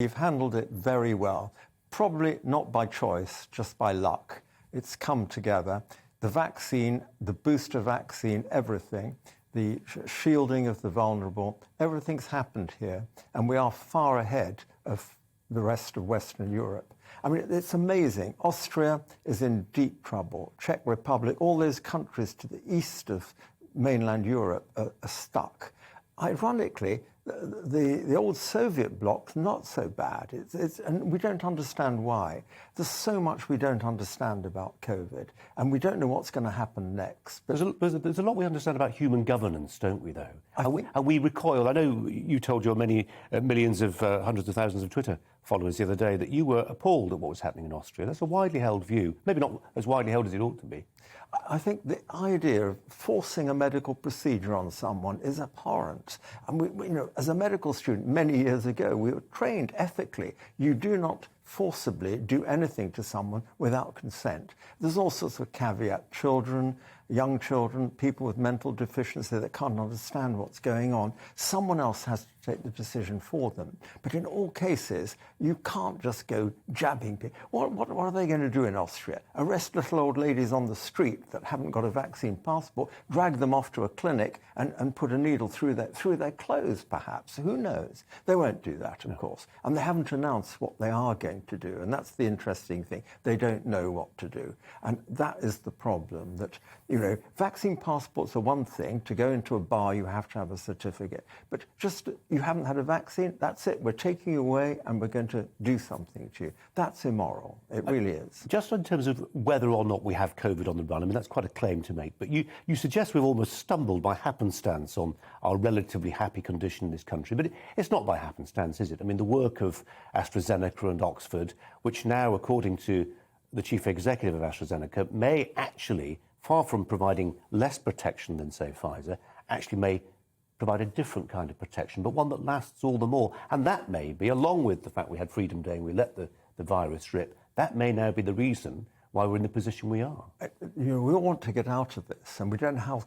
You've handled it very well, probably not by choice, just by luck. It's come together. The vaccine, the booster vaccine, everything, the shielding of the vulnerable, everything's happened here, and we are far ahead of the rest of Western Europe. I mean, it's amazing. Austria is in deep trouble. Czech Republic, all those countries to the east of mainland Europe are stuck. Ironically, the old Soviet bloc's not so bad, and we don't understand why. There's so much we don't understand about COVID, and we don't know what's going to happen next. But there's a lot we understand about human governance, don't we, though? And we recoil. I know you told your many millions of hundreds of thousands of Twitter followers the other day that you were appalled at what was happening in Austria. That's a widely held view, maybe not as widely held as it ought to be. I think the idea of forcing a medical procedure on someone is abhorrent. And we, as a medical student many years ago, we were trained ethically. You do not forcibly do anything to someone without consent. There's all sorts of caveat. Children, young children, people with mental deficiency that can't understand what's going on. Someone else has to take the decision for them. But in all cases, you can't just go jabbing people. What are they going to do in Austria? Arrest little old ladies on the street that haven't got a vaccine passport, drag them off to a clinic and put a needle through their clothes, perhaps. Who knows? They won't do that, of course. And they haven't announced what they are going to do. And that's the interesting thing. They don't know what to do. And that is the problem, that, vaccine passports are one thing. To go into a bar, you have to have a certificate. But just you haven't had a vaccine, that's it. We're taking you away and we're going to do something to you. That's immoral. It really is. Just in terms of whether or not we have COVID on the run, I mean, that's quite a claim to make. But you suggest we've almost stumbled by happenstance on our relatively happy condition in this country. But it's not by happenstance, is it? I mean, the work of AstraZeneca and Oxford, which now, according to the chief executive of AstraZeneca, may actually, far from providing less protection than, say, Pfizer, actually may provide a different kind of protection, but one that lasts all the more. And that may be, along with the fact we had Freedom Day and we let the virus rip, that may now be the reason why we're in the position we are. We all want to get out of this, and we don't know how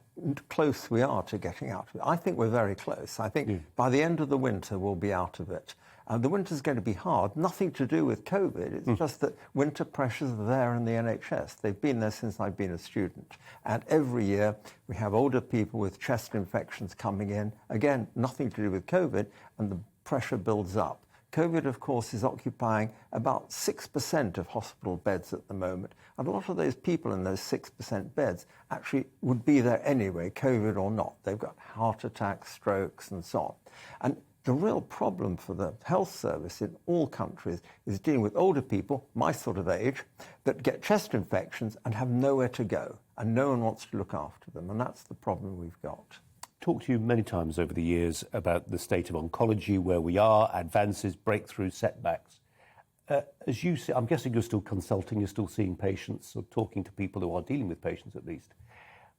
close we are to getting out of it. I think we're very close. I think by the end of the winter, we'll be out of it. The winter's going to be hard, nothing to do with COVID. It's just that winter pressures are there in the NHS. They've been there since I've been a student. And every year we have older people with chest infections coming in. Again, nothing to do with COVID, and the pressure builds up. COVID, of course, is occupying about 6% of hospital beds at the moment. And a lot of those people in those 6% beds actually would be there anyway, COVID or not. They've got heart attacks, strokes, and so on. And the real problem for the health service in all countries is dealing with older people, my sort of age, that get chest infections and have nowhere to go, and no one wants to look after them, and that's the problem we've got. Talked to you many times over the years about the state of oncology, where we are, advances, breakthroughs, setbacks. As you see, I'm guessing you're still consulting, you're still seeing patients, or talking to people who are dealing with patients at least.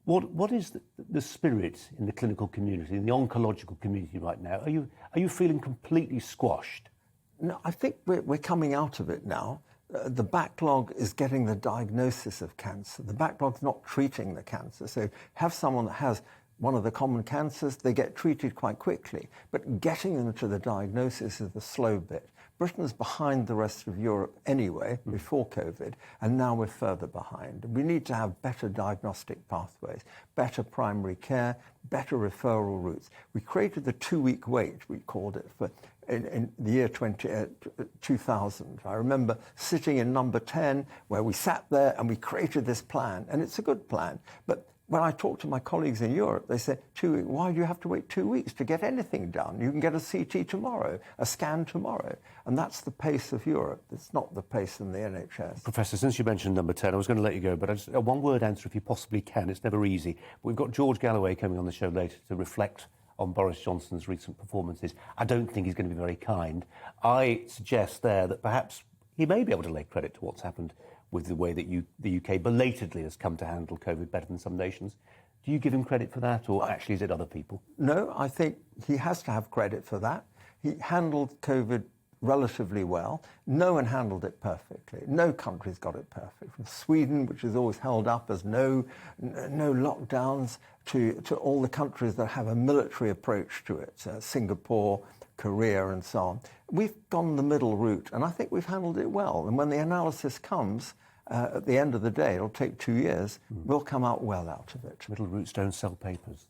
What is the spirit in the clinical community, in the oncological community right now? Are you feeling completely squashed? No, I think we're coming out of it now. The backlog is getting the diagnosis of cancer. The backlog's not treating the cancer. So have someone that has one of the common cancers, they get treated quite quickly. But getting them to the diagnosis is the slow bit. Britain's behind the rest of Europe anyway, before COVID, and now we're further behind. We need to have better diagnostic pathways, better primary care, better referral routes. We created the 2-week wait, we called it, for in the year 2000. I remember sitting in number 10, where we sat there and we created this plan, and it's a good plan. But when I talk to my colleagues in Europe, they say, 2 weeks, why do you have to wait 2 weeks to get anything done? You can get a CT tomorrow, a scan tomorrow. And that's the pace of Europe. It's not the pace in the NHS. Professor, since you mentioned number 10, I was going to let you go, but just a one-word answer if you possibly can. It's never easy. We've got George Galloway coming on the show later to reflect on Boris Johnson's recent performances. I don't think he's going to be very kind. I suggest there that perhaps he may be able to lay credit to what's happened with the way that the UK belatedly has come to handle COVID better than some nations. Do you give him credit for that, or actually is it other people? No, I think he has to have credit for that. He handled COVID relatively well. No one handled it perfectly. No country's got it perfect. From Sweden, which is always held up as no lockdowns, to all the countries that have a military approach to it, Singapore, Korea, and so on. we've gone the middle route, and I think we've handled it well. And when the analysis comes, at the end of the day, it'll take 2 years, we'll come out well out of it. Middle routes don't sell papers.